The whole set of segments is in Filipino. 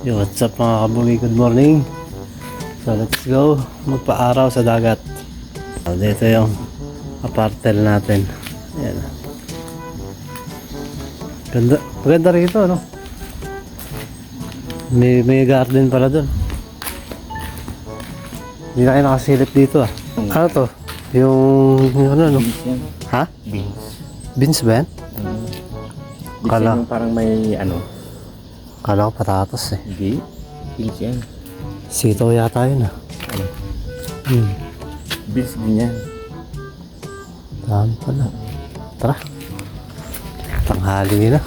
Yo, what's up mga kabugi? Good morning. So let's go magpa-araw sa dagat. Dito yung apartel natin. Ayan. Ganda, maganda rito, no? May garden pala dun. Hindi na kayo nakasilip dito, ah. Ano to? Yung ano, no? Beans yan. Ha? Beans. Beans ba yan? Beans Kala- yan yung parang may ano. Kala ko patatas eh. Hindi. Beans yan. Sitaw yata yun, ah. Ano? Beans din yan. Dami pala. Tara. Tanghali na.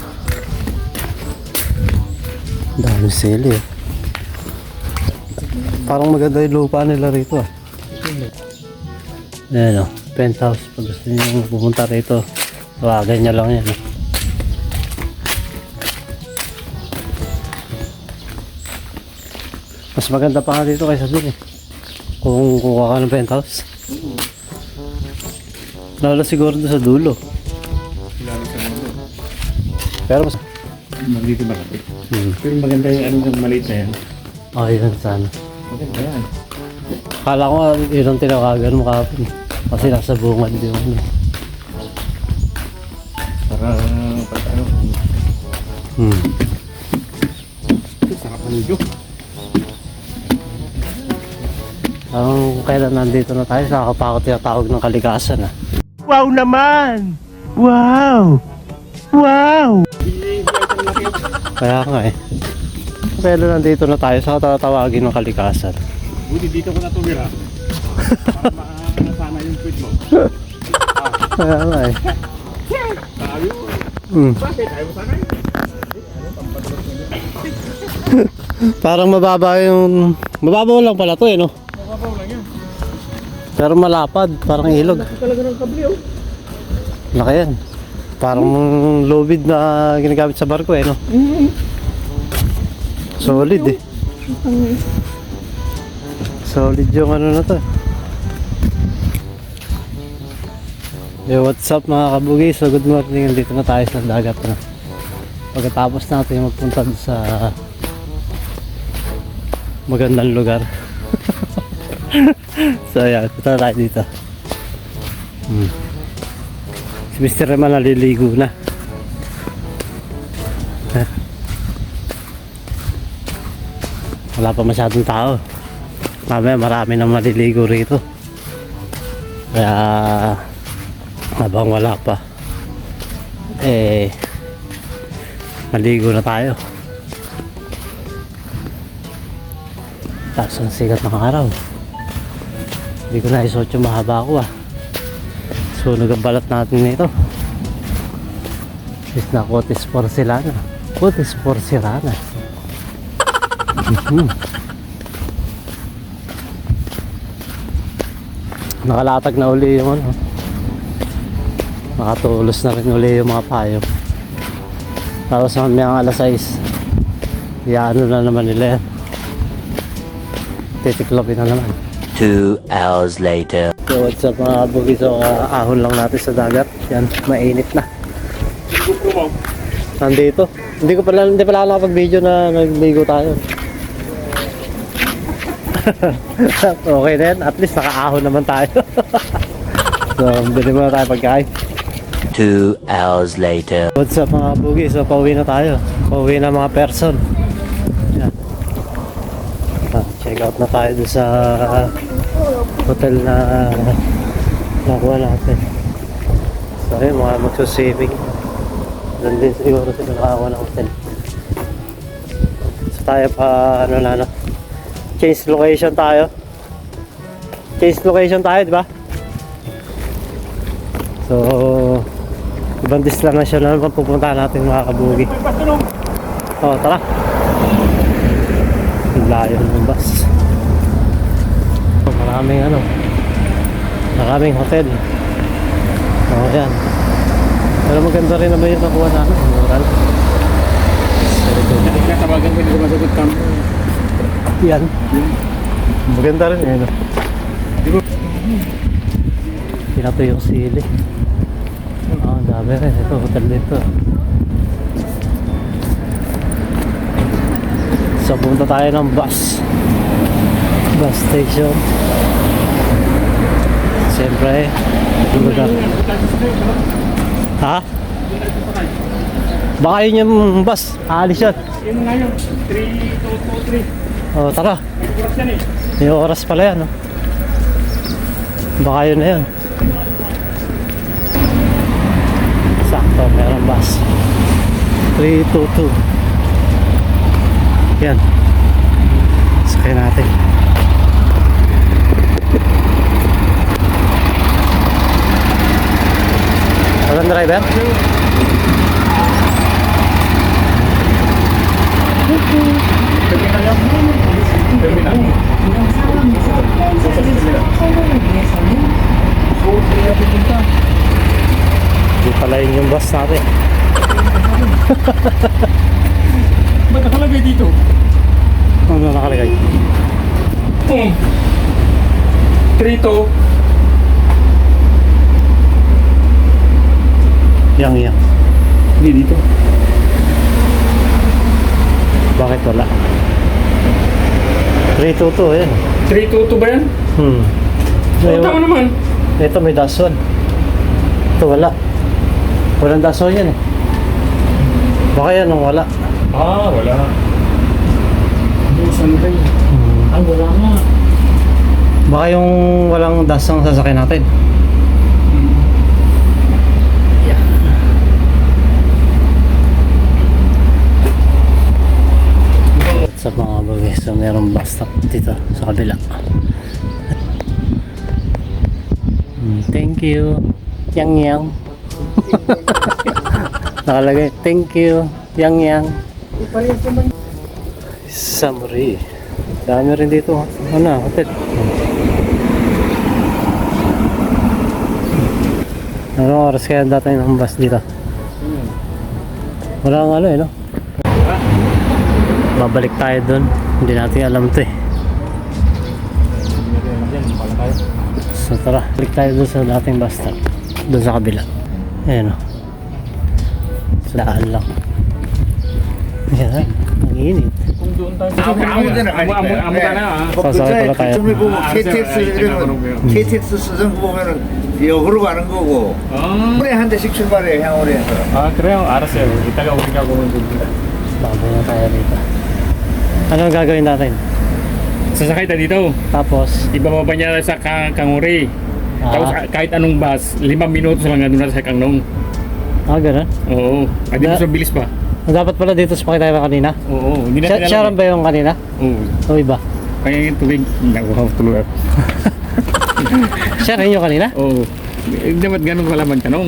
Dami sili, eh. Parang maganda yung lupa nila rito, ah. Ayan, oh. Penthouse. Pag gusto nyo pumunta rito, tawagan nyo lang yan, eh. Mas maganda pa nga dito kaysa dun, eh. Kung kukuha ka ng penthouse. Lalo siguro doon sa dulo. Lalo sa mundo. Pero mas... Dito malapit. Pero maganda yung ano yung maliit na yan. Oh, yun sana. Maganda yan. Kala ko yun ang tinawagan mo kahapon. Kasi nasa bungad din ano. Para pag ano. Sarap ng medyo. Ang kailan nandito na tayo, nakakapakot yung tawag ng kalikasan, ah. Wow naman! Wow! Wow! Kaya nga eh. Kailan nandito na tayo, saka tatawagin ng kalikasan. Buti dito ko na tumira. Para makasana yung tweet mo. Kaya nga eh. Sabi mo. Bakit? Ayaw mo sana yun? Parang mababa yung... Mababaw lang pala to eh, no? Mababaw lang yan. Pero malapad, parang ilog. Laki talaga ng kable oh. Laki yan. Parang lubid na ginagamit sa barko eh, no? Solid eh. Solid yung ano na to. Yo, what's up mga kabugi? So good morning, dito na tayo sa dagat na. Pagkatapos natin magpunta sa magandang lugar. So yan, punta tayo dito. Si Mr. Reman naliligo na. Wala pa masyadong tao. Mamaya marami nang maliligo rito. Kaya habang wala pa, eh maligo na tayo. Taas ang sikat ng araw. Hindi ko na isuot yung mahaba ko, ah. Sunog ang balat natin nito. Is na Cutis porcelana. Cutis porcelana. Nakalatag na uli yung ano. Nakatulos na rin uli yung mga payong. Tapos mamaya alas 6, ano na naman nila yan. Titiklopin na naman. 2 hours later. So what's up mga kabugi? So ahon lang natin sa dagat. Yan, mainit na. Nandito. Hindi pala nakapag-video na nagligo tayo. Okay na yan. At least nakaahon naman tayo. So bili muna tayo pagkain. 2 hours later. What's up mga kabugi? So pauwi na tayo. Pauwi na mga person. Yan. Check out na tayo doon sa hotel na nakuha natin. So yun, mga magsuswimming. Doon din siguro sila nakakuha ng hotel. So tayo pa change location tayo. Change location tayo, di ba? So ibang destination na naman pupunta natin mga kabugi. Oh, tara. Layo ng bus. Maraming hotel. Oh, yan. Pero maganda rin naman yung nakuha namin. Moral. Nagkatawagan ko, hindi ko masagot kami. Yan. Maganda rin eh. Pinato yung sili. Ang dami rin. Ito, hotel dito. So punta tayo ng bus station. Siyempre lugar. Ha? Baka yun yung bus, aalis yan. Yun nga yun, 3223. O tara, May oras yan eh. yung oras pala yan, no? Baka yun na yun. Sakto, meron bus 322. Yan, sakay natin. Walang driver? Terminal. Hindi pala yun yung bus natin. Ba't nakalagay dito? Ano nakalagay? 32. Yang. Hindi dito. Bakit wala? 322 yan. 322 ba yan? Oo, tama naman. Ito may dason. Ito wala. Walang dason yan eh. Baka yan ang wala. Ah, wala. Saan ba yun? Ah, wala nga. Baka yung walang dasang sasakyan natin. Sa mga bagay, so merong bus stop dito sa kabila. Thank you. Yang. Nakalagay, thank you. Yang. Samuri. Dami rin dito. Ano, hotel. Anong oras kaya dati ng bus dito? Wala nga ano eh, no? Babalik tayo dun. Hindi natin alam ito eh. So tara, balik tayo dun sa dating bus stop. Dun sa kabila. Ayan o. Daan lang. Ayan, ang init. Kung doon tayo sa amo ka na ah. Sasakay pala tayo. 그쪽에 보면 KTX 이러면 KTX 수정 보면은 역으로 가는 거고 Ah, 물에 한 대씩 출발해 향후에서. 그래요. 알았어요. 이따가 우리가 보면 됩니다. Bago na tayo dito. Ano ang gagawin natin? Sasakay tayo dito. Tapos, Ibababa niya sa Kanguri. Tapos kahit anong bus, 5 minutos lang nandun na sa Kangnong. ganun. Oo. Ay, dito sa bilis ba? Dapat pala dito sa pakitayo kanina. Oo. Hindi natin Siya rin ba yung kanina? Oo. O iba? Kaya yung tubig, nakuha tuloy ako. Siya rin yung kanina? Oo. Dapat ganun pala magtanong.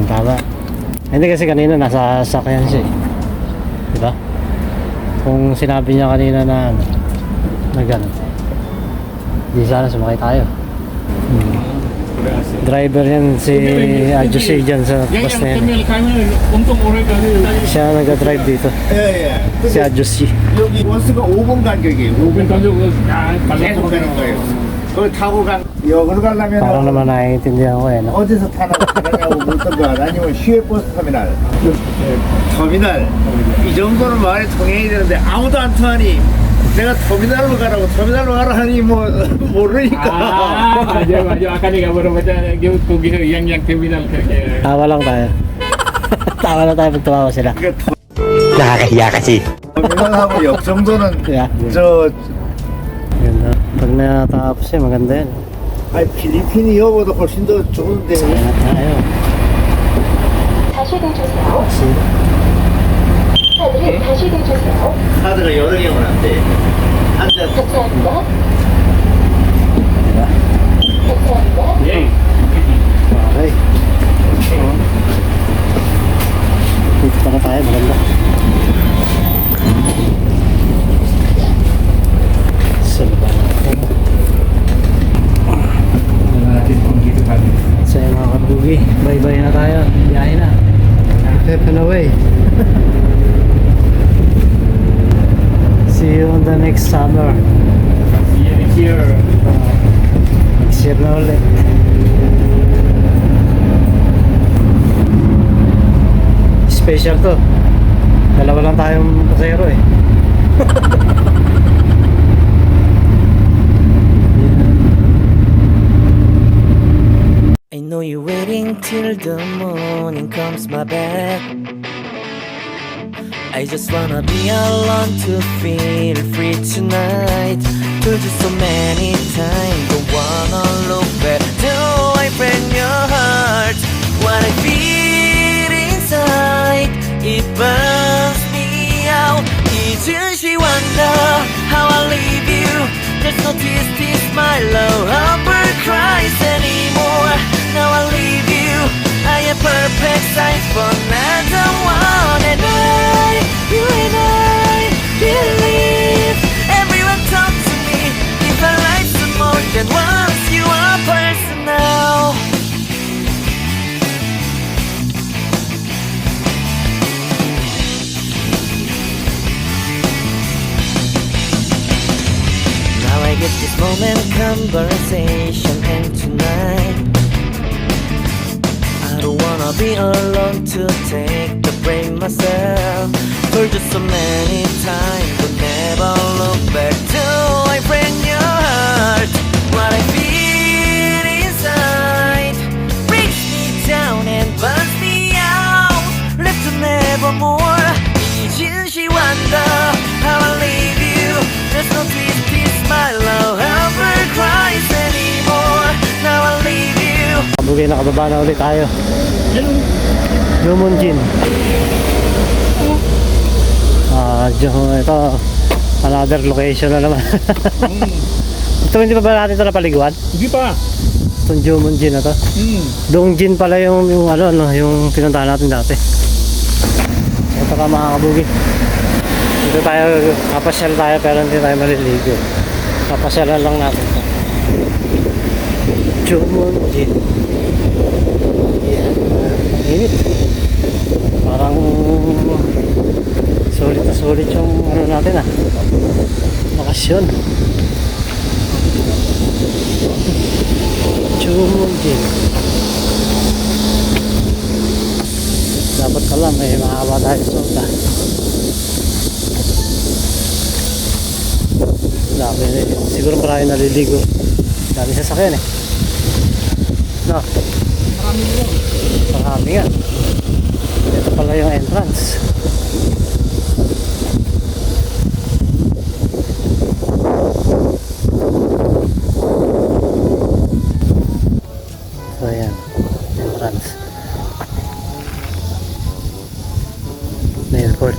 Tama. Hindi kasi kanina nasa sakyan siya eh. Diba? Kung sinabi niya kanina na gano'n, di sana sumakay tayo. Driver yan si Adjusi dyan sa bus na yan. Siya nag-drive dito. 예. Si Adjusi. 여기 원수가 5분 간격이에요. 5분 간격, 계속 가는 거예요. 그걸 타고 역으로 가려면 Parang naman naiintindihan ko eh. No? 어디서 타냐고 묻던가 아니면 시외버스 터미널. 터미널. 이 정도는 말이 통해야 되는데 아무도 안 통하니 내가 터미널로 가라고 터미널로 가라 하니 뭐 모르니까. Medyo akali ka bro, yung tugis yang terminal kaya. Tawa lang tayo. Tawa lang tayo pag tumawa sila. 그러니까 Nakakahiya kasi. 터미널하고 역 정도는 Yeah. 저 Ganda. Pag natapos eh, maganda yan. 아니 필리핀이 여보다 훨씬 더 좋은데. Ayaw. 다시 대주세요. 카드를 다시 대주세요. 카드가 여러 개면 안 돼. 앉아. 감사합니다. Diba? 감사합니다. Yeah. Okay. Dito pa na tayo, maganda. Sa baba natin. So yung mga kabugi, bye-bye na tayo. Biyahe na. Step and away. See you on the next summer. Next year. Next year na ulit. Special to. Dalawa lang tayong pasero eh. I know you're waiting till the morning comes my bed. I just wanna be alone to feel free tonight. Told you so many times, don't wanna look back. Do I break your heart? What I feel inside, it burns me out. 이제 wonder how I leave you. There's no tears, tears, my love, Humber cries anymore. Now I leave you. I am perfect size for another one, and you and I believe. Everyone talk to me. If I like some more than once, you are personal. Now I get this moment conversation and tonight I don't wanna be alone to take the blame myself. Told you so many times, but never look back. Till I break your heart. What I feel inside breaks me down and burns me out. Left to nevermore. 이제 she wonder how I leave you. There's no peace, peace, my love, ever cries anymore. Now I leave you. Kabugay, nakababa na ulit tayo. Jumonjin. Ito, another location na naman. Ito, hindi pa ba natin ito napaliguan? Hindi pa. Itong Jumonjin na to. Dongjin pala yung yung pinuntahan natin dati. Ito ka mga kabugay. Dito tayo, kapasyal tayo pero hindi tayo maliligo. Kapasyalan lang natin ito. Jumonjin. Yan. Init. Parang sulit na sulit yung natin bakasyon. Jumonjin. Dapat pala may mahaba tayo sa soda. Dami, siguro marami naliligo. Dami sasakyan eh. No? Marami nga. Ito pala yung entrance. So ayan, entrance. Airport.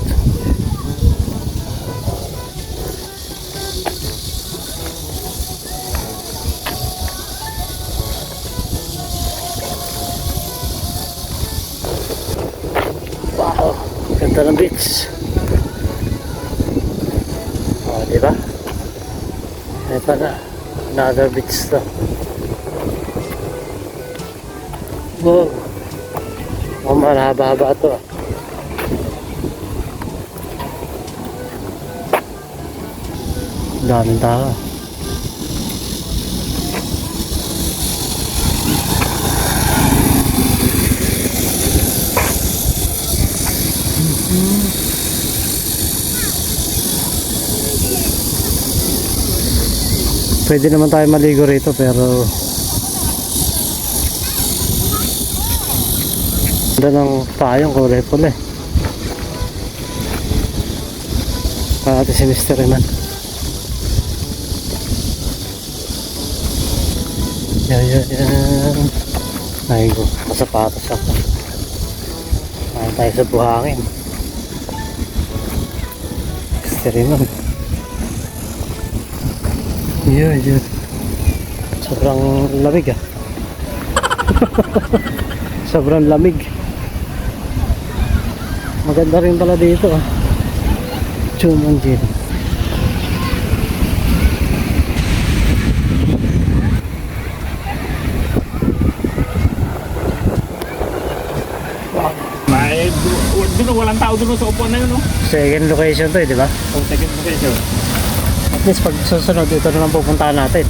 Wow, ganda ng beach. Oh, diba? Ito na, another beach to. Wow, mahaba-haba to. Daming tao. Pwede naman tayo maligo rito pero ganda ng payong, kulay pula eh. Para natin si Mr. Eman. Yan. Ay ko, masapatos ako. Mahin tayo sa buhangin. Mr. Eman. Yan. Sobrang lamig ah. Sobrang lamig. Maganda rin pala dito ah. Jumonjin. Doon walang tao doon sa upuan na yun, no? Second location to eh, di ba? Second location. At least pag susunod, ito na lang pupuntahan natin.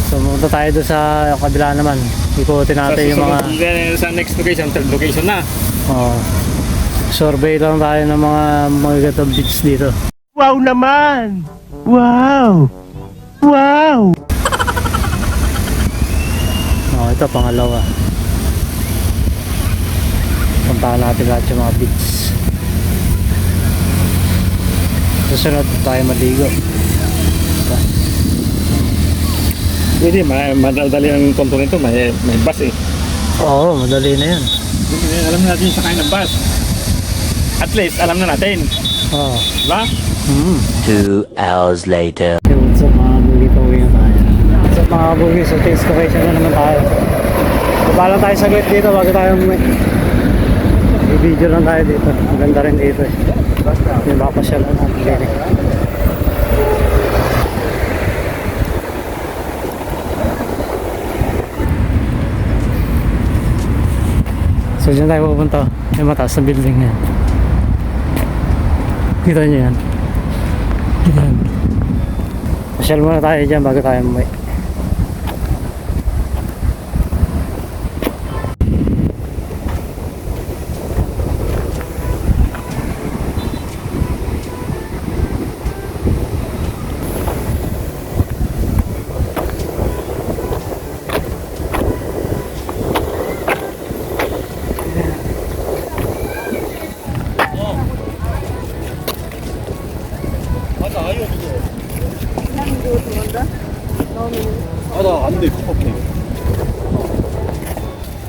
So pumunta tayo doon sa kabila naman. Ikutin natin yung mga... Sa next location, third location na. Oo. Survey lang tayo ng mga magagandang beach dito. Wow naman! Wow! Wow! Oh, ito pangalawa. Puntahan natin lahat yung mga beach. Susunod tayo maligo. Hindi, madali ang konto nito. May bus eh. Oo, madali na yan. Alam na natin sa kain ng bus. At least, alam na natin. Oo. Diba? 2 hours later. Sa mga bugi, pauwi na tayo. Sa mga bugi, sa taste correction na naman tayo. Baba lang tayo saglit dito bago tayo umuwi. I-video lang tayo dito. Ang ganda rin dito eh. Yung makapasyal lang natin dito. So dyan tayo pupunta. Yung mataas na building na yan. Kita nyo yan. Kita yan. Pasyal muna tayo dyan bago tayo umuwi.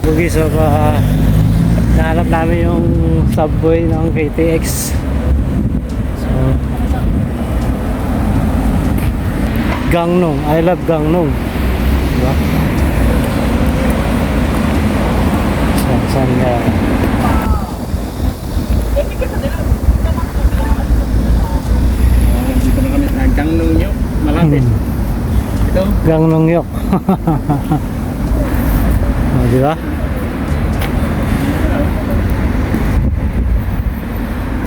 Bugi, so nahanap namin yung subway ng KTX. So Gangneung, I love Gangneung, diba? Saan nga Dito na kami sa Gangneung nyo. Malapit. Ito. Gangneung-yok. Oh, diba?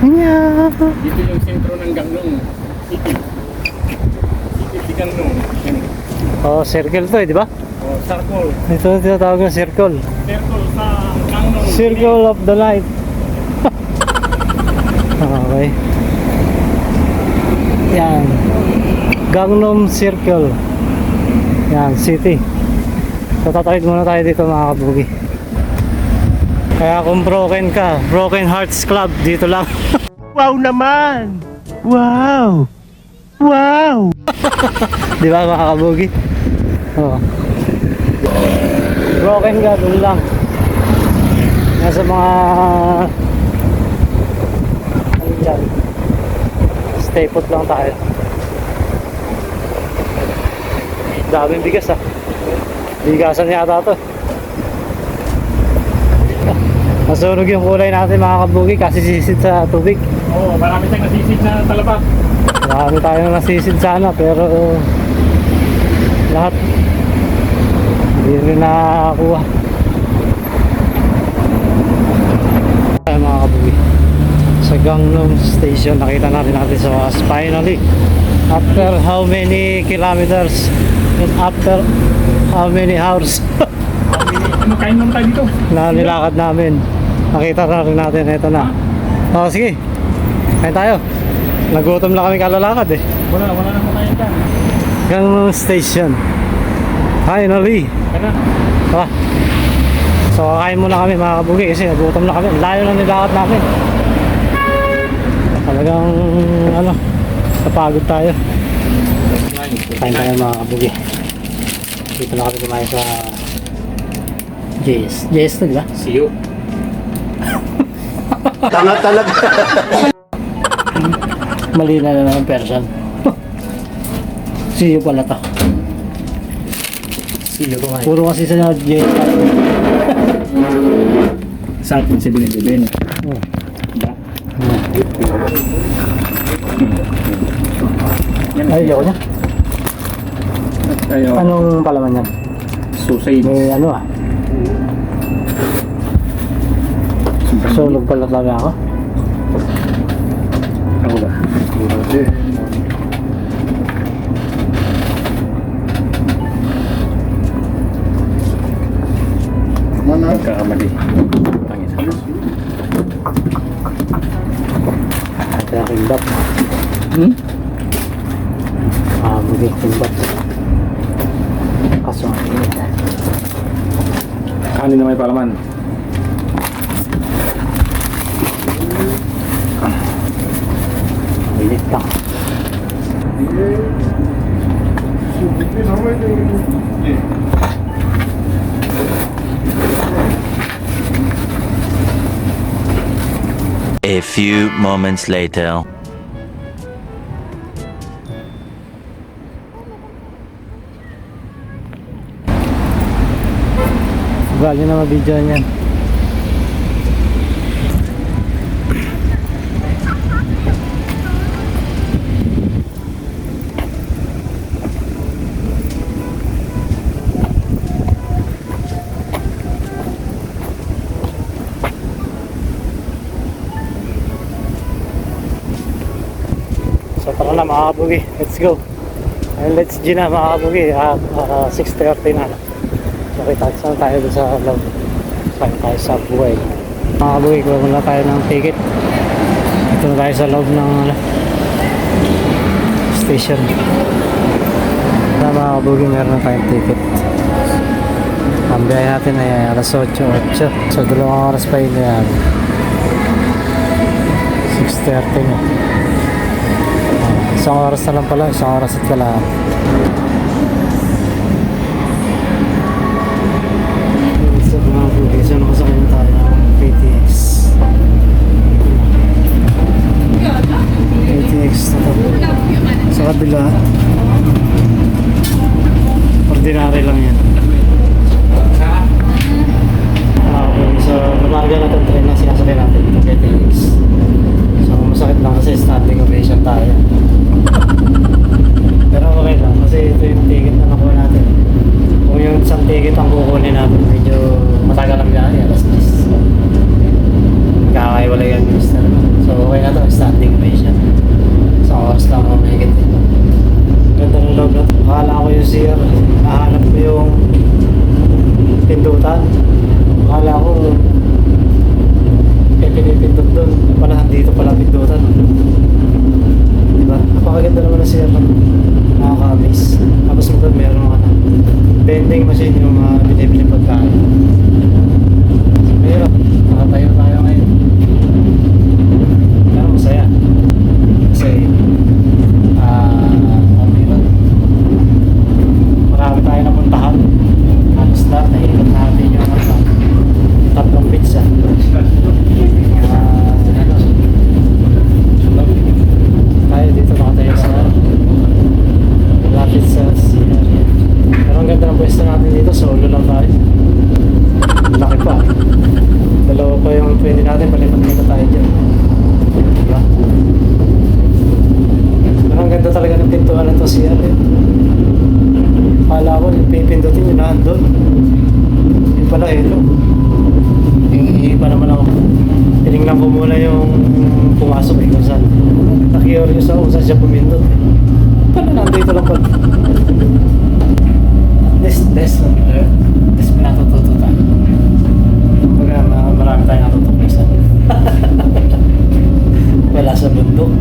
Yeah. Dito yung sentro ng Gangneung City. City Gangneung. Oh, circle to eh, diba? O, circle. Ito yung tinatawag ng circle. Circle sa Gangneung. Circle of the light. Okay. Yan. Gangneung Circle. Yan, city. So tatawid muna tayo dito mga kabugi. Kaya kung broken ka, Broken Hearts Club, dito lang. Wow naman! Wow! Wow! Di ba mga kabugi? Oo. Broken ka, doon lang. Nasa mga ano dyan, stay put lang tayo. Daming bigas ah. Bigasan yata to. Masunog yung kulay natin mga kabugi kasi sisid sa tubig. Oo, marami tayong nasisid na talaba. Marami tayong nasisid sana pero lahat hindi rin nakakuha. Ay mga kabugi, sa Gangneung Station nakita natin sa wakas finally after how many kilometers and after how many hours Ano kain naman tayo dito? na nilakad namin. Nakita na rin natin, ito na. O sige, kain tayo. Nagutom lang kami kalalakad eh. Wala na kain dyan. Gangneung Station. Finally. Kaya Tara. So kakain muna kami mga kabugi kasi nagutom na kami. Layo na nilakad namin. Talagang ano, napagod tayo. Kain tayo mga kabugi. Dito na kami kumain sa JS. JS to, di ba? see you. Tanga talaga. Mali na naman person. See you pala to. See you kumain. Puro kasi sa JS. Sa atin 7-Eleven. Oh. Yan. Ay, ayoko niya. Tayo. Anong palaman yan? Sausage. May ano ah. Sunog pala talaga ako. Ako ba? Mana? Magkakamali. Pangit. Ito yung kimbap. Makabugi kimbap. Kaso ang init. Kanin na may palaman. Init pa. A few moments later. Bali na mabidyo niyan. So tara na mga kabugi, let's go. Let's G na mga kabugi, 6:30 na. Nakita saan tayo doon sa loob. Saan tayo sa buhay. Mga kabugi, kuha muna tayo ng ticket. Ito na tayo sa loob ng station. Mga kabugi, meron na tayong ticket. Ang biyahe natin ay alas 8:08. So 2 oras pa yun yan. 6:30 na. Isang oras na lang pala, isang oras at kalahati. So mga bugi, so nakasakay na tayo ng PTX. PTX na to. Sa kabila, ordinary lang yan. Okay, so lumarga na itong train na sinasakay natin, itong PTX. So masakit lang kasi standing ovation tayo. Pero okay lang kasi ito yung ticket na nakuha natin. Kung yung isang ticket ang kukunin natin, medyo matagal ang biyahe, alas 10. Magkakaiwalay ang minister. So okay na ito, standing ovation. Isang oras lang ang mahigit. Ganda ng loob na ito. Akala ko yung CR, nahanap ko yung pindutan. Akala ko pinipindot doon. Pala dito pala pindutan. Diba? Napakaganda naman na siya nakaka-amaze. Tapos mo doon meron ka na vending machine yung mga binibili pagkain. So mahirap, nakatayo tayo ngayon. Pero masaya. Kasi marami tayo napuntahan. Halos lahat, nahilap natin yung tatlong pizza. Tayo dito nakatayo sa lapit sa CR. Pero ang ganda ng pwesto natin dito, solo lang tayo. Laki pa. Dalawa pa yung pwede natin, palipat-lipat tayo dyan. Diba? Pero ang ganda talaga ng pintuan ng to CR eh. Kala ko, pipindutin yung nandun. Yung pala hello. Hindi pa naman ako. Tinignan ko muna yung pumasok eh kung saan. Na-curious ako kung saan siya pumindot eh. Paano nandito lang pala? Des pinatututo tayo. Kumbaga marami tayong natutuklasan. Wala sa bundok.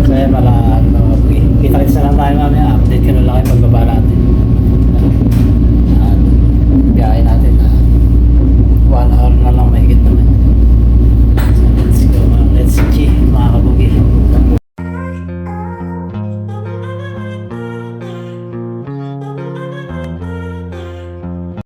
So yan, kita-kits na lang tayo mamaya. Update ko na lang kayo pagbaba natin. Biyahe natin.